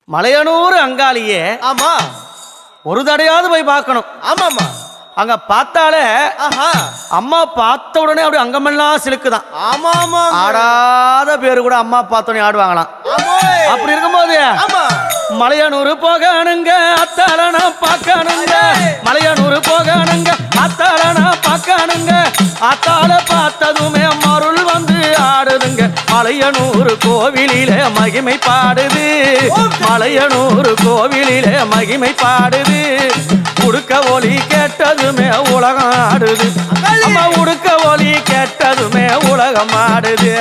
மலையனூர் அங்காளியே ஆமா ஒரு தடையாவது போய் பார்க்கணும். ஆமாமா அங்க பார்த்தாலே ஆஹா அம்மா பார்த்த உடனே அப்படி அங்கமெல்லாம் சிலுக்குதான். ஆமா ஆமா ஆடாத பேரு கூட அம்மா பார்த்தோன்னே ஆடுவாங்களாம். அப்படி இருக்கும்போது மலையனூர் போகணுங்க அத்தாளனா பார்க்கணுங்க, மலையனூர் போகணுங்க அத்தாளனா பார்க்கணுங்க. அத்தாள பார்த்ததுமே மருள் வந்து ஆடுதுங்க. மலையனூர் கோவிலிலே மகிமை பாடுது, மலையனூர் கோவிலிலே மகிமை பாடுது. உடுக்க ஒலி கேட்டதுமே உலகம் ஆடுது, அம்மா உடுக்க ஒலி கேட்டதுமே உலகம் ஆடுது.